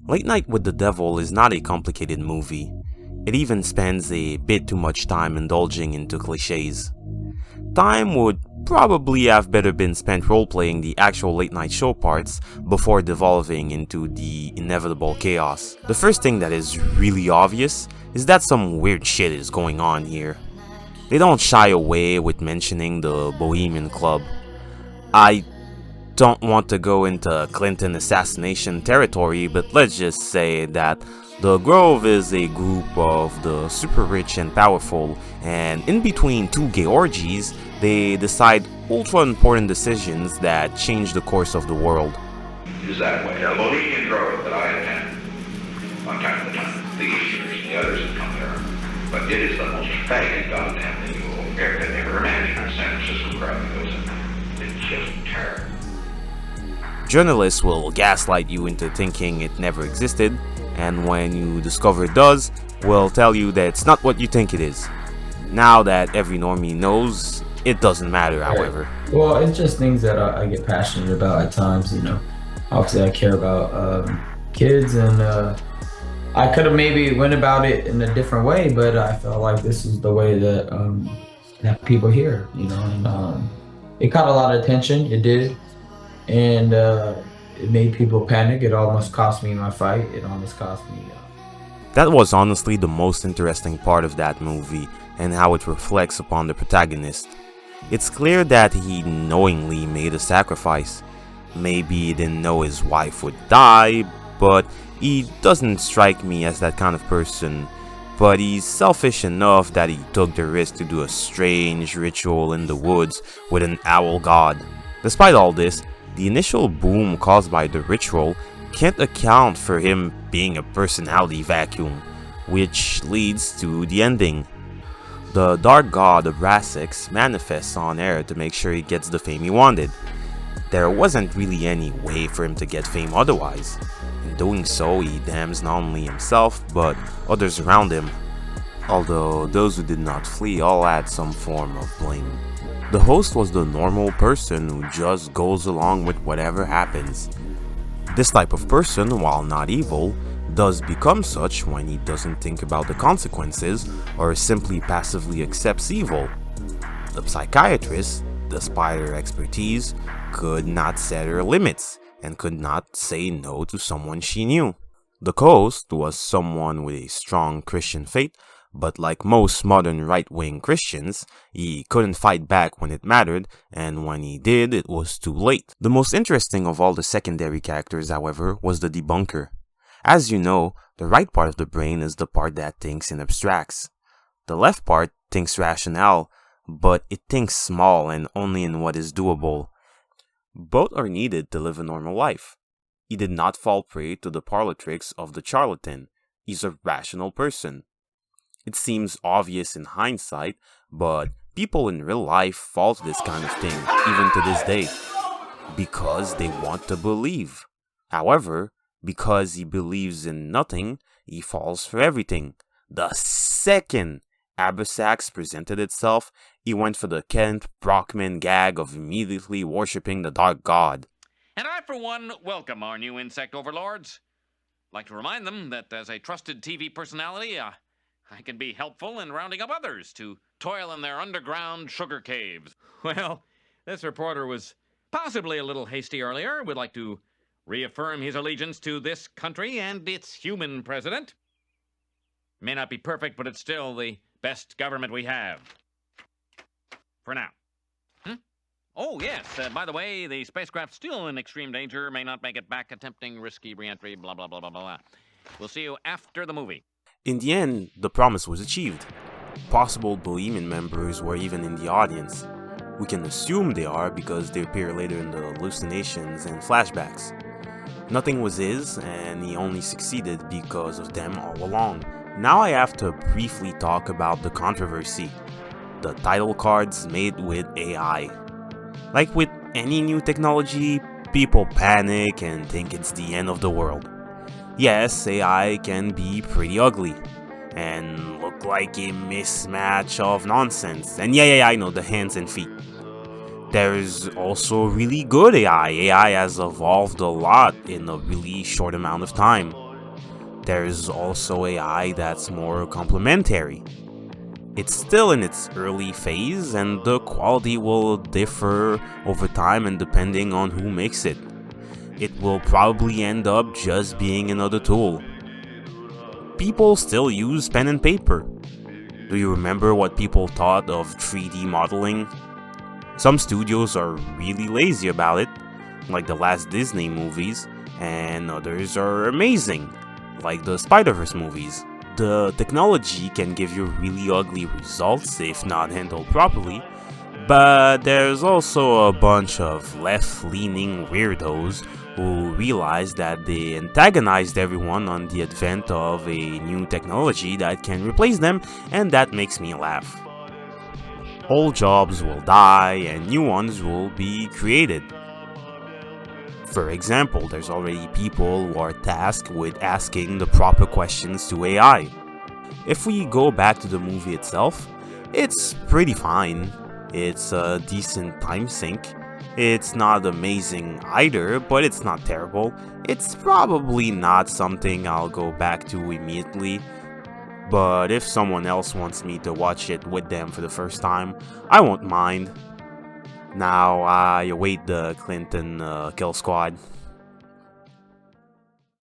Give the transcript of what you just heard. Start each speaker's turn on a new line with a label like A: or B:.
A: Late Night with the Devil is not a complicated movie. It even spends a bit too much time indulging into cliches. Time would probably have better been spent role-playing the actual late night show parts before devolving into the inevitable chaos. The first thing that is really obvious is that some weird shit is going on here. They don't shy away with mentioning the Bohemian Club. I don't want to go into Clinton assassination territory, but let's just say that the Grove is a group of the super rich and powerful, and in between two gay orgies, they decide ultra important decisions that change the course of the world.
B: Is that way. The Bohemian Grove that I attend, on time to time, the Easterners and the others have come there, but it is the most faggot goddamn thing you will ever imagine. A San Francisco crowd that goes in. It's just terrible.
A: Journalists will gaslight you into thinking it never existed, and when you discover it does, will tell you that it's not what you think it is. Now that every normie knows, it doesn't matter, however.
C: Well, it's just things that I get passionate about at times, Obviously, I care about kids, and I could have maybe went about it in a different way, but I felt like this is the way that that people hear, and it caught a lot of attention. It did. And it made people panic. It almost cost me my fight. It almost cost me.
A: That was honestly the most interesting part of that movie, and how it reflects upon the protagonist. It's clear that he knowingly made a sacrifice. Maybe he didn't know his wife would die, but he doesn't strike me as that kind of person. But he's selfish enough that he took the risk to do a strange ritual in the woods with an owl god. Despite all this, the initial boom caused by the ritual can't account for him being a personality vacuum, which leads to the ending. The dark god of Brassix manifests on air to make sure he gets the fame he wanted. There wasn't really any way for him to get fame otherwise. In doing so, he damns not only himself, but others around him. Although those who did not flee all had some form of blame. The host was the normal person who just goes along with whatever happens. This type of person, while not evil, does become such when he doesn't think about the consequences or simply passively accepts evil. The psychiatrist, despite her expertise, could not set her limits and could not say no to someone she knew. The host was someone with a strong Christian faith, but like most modern right-wing Christians, he couldn't fight back when it mattered, and when he did, it was too late. The most interesting of all the secondary characters, however, was the debunker. As you know, the right part of the brain is the part that thinks in abstracts. The left part thinks rationale, but it thinks small and only in what is doable. Both are needed to live a normal life. He did not fall prey to the parlor tricks of the charlatan. He's a rational person. It seems obvious in hindsight, but people in real life fall to this kind of thing, even to this day, because they want to believe. However, because he believes in nothing, he falls for everything. The second Abersax presented itself, he went for the Kent Brockman gag of immediately worshipping the Dark God.
D: And I, for one, welcome our new insect overlords. I'd like to remind them that as a trusted TV personality, I can be helpful in rounding up others to toil in their underground sugar caves. Well, this reporter was possibly a little hasty earlier. Would like to reaffirm his allegiance to this country and its human president. May not be perfect, but it's still the best government we have. For now. Oh, yes. By the way, the spacecraft's still in extreme danger. May not make it back. Attempting risky re-entry. Blah, blah, blah, blah, blah. We'll see you after the movie.
A: In the end, the promise was achieved. Possible Bohemian members were even in the audience. We can assume they are because they appear later in the hallucinations and flashbacks. Nothing was his, and he only succeeded because of them all along. Now I have to briefly talk about the controversy. The title cards made with AI. Like with any new technology, people panic and think it's the end of the world. Yes, AI can be pretty ugly and look like a mismatch of nonsense. And yeah, I know, the hands and feet. There's also really good AI. AI has evolved a lot in a really short amount of time. There's also AI that's more complementary. It's still in its early phase, and the quality will differ over time and depending on who makes it. It will probably end up just being another tool. People still use pen and paper. Do you remember what people thought of 3D modeling? Some studios are really lazy about it, like the last Disney movies, and others are amazing, like the Spider-Verse movies. The technology can give you really ugly results if not handled properly, but there's also a bunch of left-leaning weirdos who realize that they antagonized everyone on the advent of a new technology that can replace them, and that makes me laugh. Old jobs will die and new ones will be created. For example, there's already people who are tasked with asking the proper questions to AI. If we go back to the movie itself, it's pretty fine. It's a decent time sink. It's not amazing either, but it's not terrible. It's probably not something I'll go back to immediately. But if someone else wants me to watch it with them for the first time, I won't mind. Now I await the Clinton kill squad.